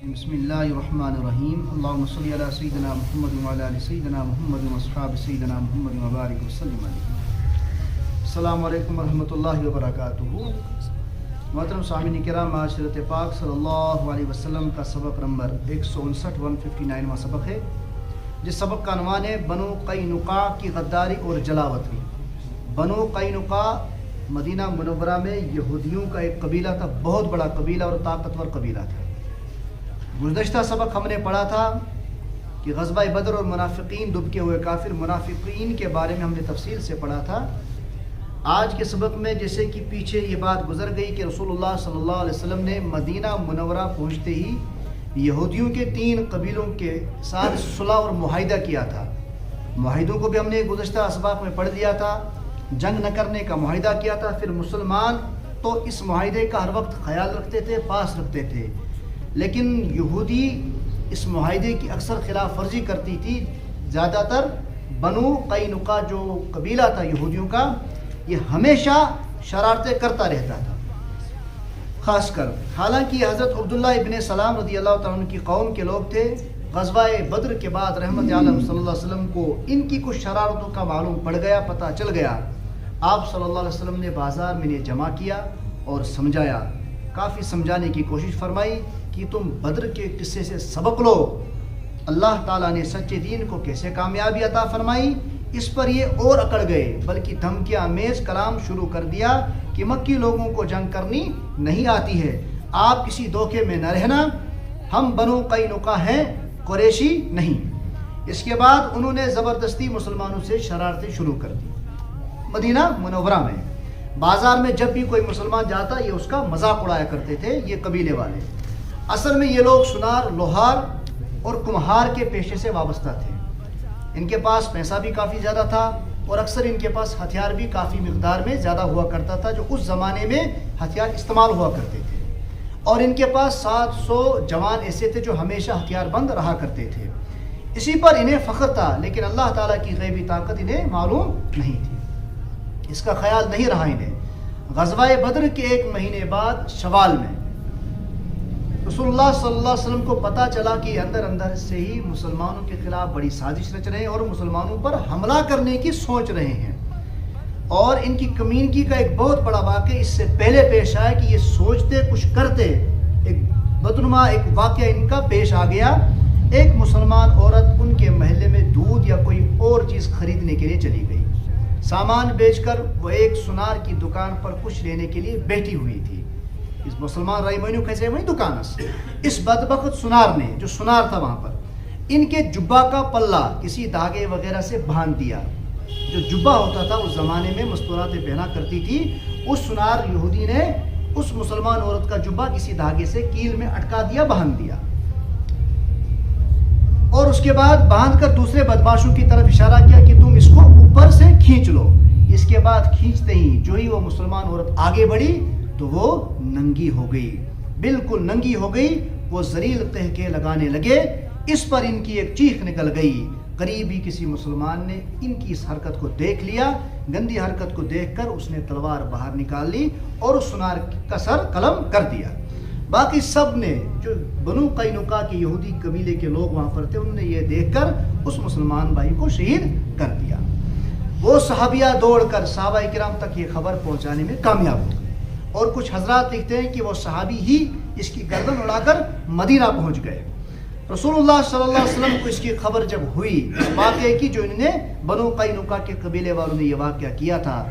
بسم اللہ الرحمن الرحیم اللہم صلی علی سیدنا محمد وعلی آل سیدنا محمد واصحاب سیدنا محمد وبارک وسلم علیہ. السلام علیکم ورحمۃ اللہ وبرکاتہ. محترم سامعین کرام، آج سیرت پاک صلی اللہ علیہ وسلم کا سبق نمبر 159 سبق ہے، جس سبق کا عنوان ہے بنو قینقاع کی غداری اور جلاوطنی. بنو قینقاع مدینہ منورہ میں یہودیوں کا ایک قبیلہ تھا، بہت بڑا قبیلہ اور طاقتور قبیلہ تھا. گزشتہ سبق ہم نے پڑھا تھا کہ غزوہ بدر اور منافقین، دبکے ہوئے کافر منافقین کے بارے میں ہم نے تفصیل سے پڑھا تھا. آج کے سبق میں جیسے کہ پیچھے یہ بات گزر گئی کہ رسول اللہ صلی اللہ علیہ وسلم نے مدینہ منورہ پہنچتے ہی یہودیوں کے 3 قبیلوں کے ساتھ صلح اور معاہدہ کیا تھا. معاہدوں کو بھی ہم نے گزشتہ اسباق میں پڑھ لیا تھا. جنگ نہ کرنے کا معاہدہ کیا تھا. پھر مسلمان تو اس معاہدے کا ہر وقت خیال رکھتے تھے، پاس رکھتے تھے، لیکن یہودی اس معاہدے کی اکثر خلاف ورزی کرتی تھی. زیادہ تر بنو قینقاع جو قبیلہ تھا یہودیوں کا، یہ ہمیشہ شرارتیں کرتا رہتا تھا خاص کر. حالانکہ حضرت عبداللہ ابن سلام رضی اللہ تعالیٰ عنہ کی قوم کے لوگ تھے. غزوہ بدر کے بعد رحمت عالم صلی اللہ علیہ وسلم کو ان کی کچھ شرارتوں کا معلوم پڑ گیا، پتہ چل گیا. آپ صلی اللہ علیہ وسلم نے بازار میں انہیں جمع کیا اور سمجھایا، کافی سمجھانے کی کوشش فرمائی کہ تم بدر کے قصے سے سبق لو. اللہ تعالیٰ نے سچے دین کو کیسے کامیابی عطا فرمائی، اس پر یہ اور اکڑ گئے، بلکہ دھمکیاں آمیز کلام شروع کر دیا کہ مکی لوگوں کو جنگ کرنی نہیں آتی ہے، آپ کسی دھوکے میں نہ رہنا، ہم بنو قینقاع ہیں، قریشی نہیں. اس کے بعد انہوں نے زبردستی مسلمانوں سے شرارتیں شروع کر دی. مدینہ منورہ میں بازار میں جب بھی کوئی مسلمان جاتا یہ اس کا مذاق اڑایا کرتے تھے یہ قبیلے والے. اصل میں یہ لوگ سنار، لوہار اور کمہار کے پیشے سے وابستہ تھے. ان کے پاس پیسہ بھی کافی زیادہ تھا اور اکثر ان کے پاس ہتھیار بھی کافی مقدار میں زیادہ ہوا کرتا تھا، جو اس زمانے میں ہتھیار استعمال ہوا کرتے تھے. اور ان کے پاس 700 جوان ایسے تھے جو ہمیشہ ہتھیار بند رہا کرتے تھے. اسی پر انہیں فخر تھا، لیکن اللہ تعالیٰ کی غیبی طاقت انہیں معلوم نہیں تھی، اس کا خیال نہیں رہا انہیں. غزوہ بدر کے 1 مہینے بعد شوال میں رسول اللہ صلی اللہ علیہ وسلم کو پتہ چلا کہ اندر سے ہی مسلمانوں کے خلاف بڑی سازش رچ رہے ہیں اور مسلمانوں پر حملہ کرنے کی سوچ رہے ہیں. اور ان کی کمینگی کا ایک بہت بڑا واقعہ اس سے پہلے پیش آیا کہ یہ سوچتے کچھ کرتے. ایک بدنما ایک واقعہ ان کا پیش آ گیا. ایک مسلمان عورت ان کے محلے میں دودھ یا کوئی اور چیز خریدنے کے لیے چلی گئی. سامان بیچ کر وہ ایک سنار کی دکان پر کچھ لینے کے لیے بیٹھی ہوئی تھی. اس مسلمان رائی مینو کیسے وہی دکان سے اس بدبخت سنار نے، جو سنار تھا وہاں پر، ان کے جبہ کا پلہ کسی دھاگے وغیرہ سے باندھ دیا. جو جبہ ہوتا تھا اس زمانے میں مستوراتیں پہنا کرتی تھی، اس سنار یہودی نے اس مسلمان عورت کا جبہ کسی دھاگے سے کیل میں اٹکا دیا، باندھ دیا. اور اس کے بعد باندھ کر دوسرے بدماشوں کی طرف اشارہ کیا کہ تم اس کو اوپر سے کھینچ لو. اس کے بعد کھینچتے ہی جو ہی وہ مسلمان عورت آگے بڑھی تو وہ ننگی ہو گئی، بالکل ننگی ہو گئی. وہ ذلیل قہقہے لگانے لگے. اس پر ان کی ایک چیخ نکل گئی. قریبی کسی مسلمان نے ان کی اس حرکت کو دیکھ لیا. گندی حرکت کو دیکھ کر اس نے تلوار باہر نکال لی اور اس سنار کا سر قلم کر دیا. باقی سب نے، جو بنو قینقاع کے یہودی قبیلے کے لوگ وہاں پر تھے، انہوں نے یہ دیکھ کر اس مسلمان بھائی کو شہید کر دیا. وہ صحابیہ دوڑ کر صحابہ کرام تک یہ خبر پہنچانے میں کامیاب ہو گئے. اور کچھ حضرات لکھتے ہیں کہ وہ صحابی ہی اس کی گردن اڑا کر مدینہ پہنچ گئے. رسول اللہ صلی اللہ علیہ وسلم کو اس کی خبر جب ہوئی، اس واقعے کی جو انہوں نے بنو قینقاع کے قبیلے والوں نے یہ واقعہ کیا تھا،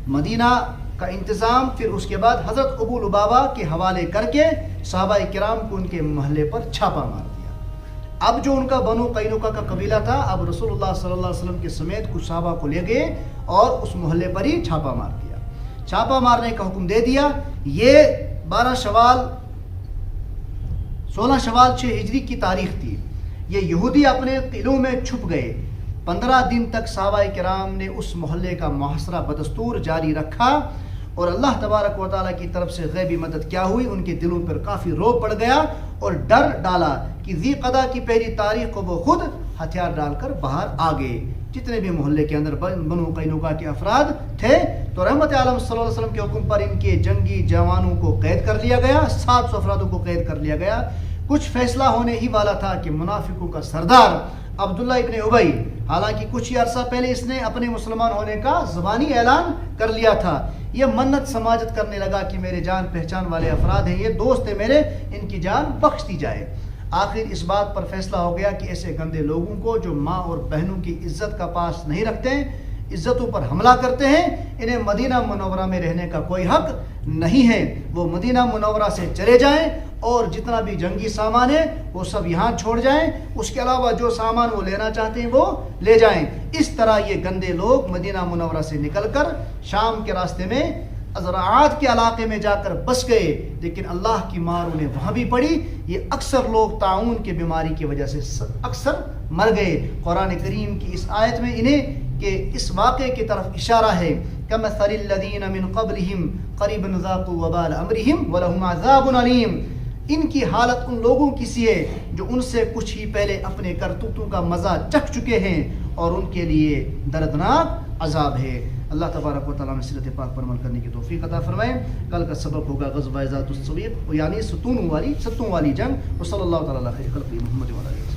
مدینہ کا انتظام پھر اس کے بعد حضرت ابو لبابہ کے حوالے کر کے صحابہ کرام کو ان کے محلے پر چھاپا مار دیا. اب جو ان کا بنو قینقاع کا قبیلہ تھا، اب رسول اللہ صلی اللہ علیہ وسلم کے سمیت کچھ صحابہ کو لے گئے اور اس محلے پر ہی چھاپا مار دیا. چھاپا مارنے کا حکم دے دیا. یہ 12 شوال 16 شوال 6 ہجری کی تاریخ تھی. یہ یہودی اپنے قلعوں میں چھپ گئے. 15 دن تک صحابہ کرام نے اس محلے کا محاصرہ بدستور جاری رکھا اور اللہ تبارک و تعالیٰ کی طرف سے غیبی مدد کیا ہوئی. ان کے دلوں پر کافی روب پڑ گیا اور ڈر ڈالا کہ ذی قعدہ کی پہلی تاریخ کو وہ خود ہتھیار ڈال کر باہر آ گئے. جتنے بھی محلے کے اندر بنو قینقاع کے افراد تھے تو رحمت عالم صلی اللہ علیہ وسلم کے حکم پر ان کے جنگی جوانوں کو قید کر لیا گیا. 700 افرادوں کو قید کر لیا گیا. کچھ فیصلہ ہونے ہی والا تھا کہ منافقوں کا سردار عبداللہ ابن ابی، حالانکہ کچھ ہی عرصہ پہلے اس نے اپنے مسلمان ہونے کا زبانی اعلان کر لیا تھا، یہ منت سماجت کرنے لگا کہ میرے جان پہچان والے افراد ہیں، یہ دوست ہیں میرے، ان کی جان بخش دی جائے۔ آخر اس بات پر فیصلہ ہو گیا کہ ایسے گندے لوگوں کو جو ماں اور بہنوں کی عزت کا پاس نہیں رکھتے ہیں، عزتوں پر حملہ کرتے ہیں، انہیں مدینہ منورہ میں رہنے کا کوئی حق نہیں ہے، وہ مدینہ منورہ سے چلے جائیں اور جتنا بھی جنگی سامان ہے وہ سب یہاں چھوڑ جائیں، اس کے علاوہ جو سامان وہ لینا چاہتے ہیں وہ لے جائیں۔ اس طرح یہ گندے لوگ مدینہ منورہ سے نکل کر شام کے راستے میں ازراعات کے علاقے میں جا کر بس گئے، لیکن اللہ کی مار انہیں وہاں بھی پڑی۔ یہ اکثر لوگ طاعون کی بیماری کی وجہ سے اکثر مر گئے۔ قرآن کریم کی اس آیت میں انہیں کہ اس واقعے کی طرف اشارہ ہے، کمثل الذین من قبلہم قریبا ذاقوا وبال امرہم ولہم عذاب علیم۔ ان کی حالت ان لوگوں کی سی ہے جو ان سے کچھ ہی پہلے اپنے کرتوتوں کا مزہ چکھ چکے ہیں اور ان کے لیے دردناک عذاب ہے۔ اللہ تبارک و تعالیٰ نے سیرت پاک پر عمل کرنے کی توفیق عطا فرمائے۔ کل کا سبق ہوگا غزوہ ذات السویق، یعنی ستون والی جنگ۔ وصلی اللہ تعالیٰ علی خیر خلقہ محمد وعلی آلہ۔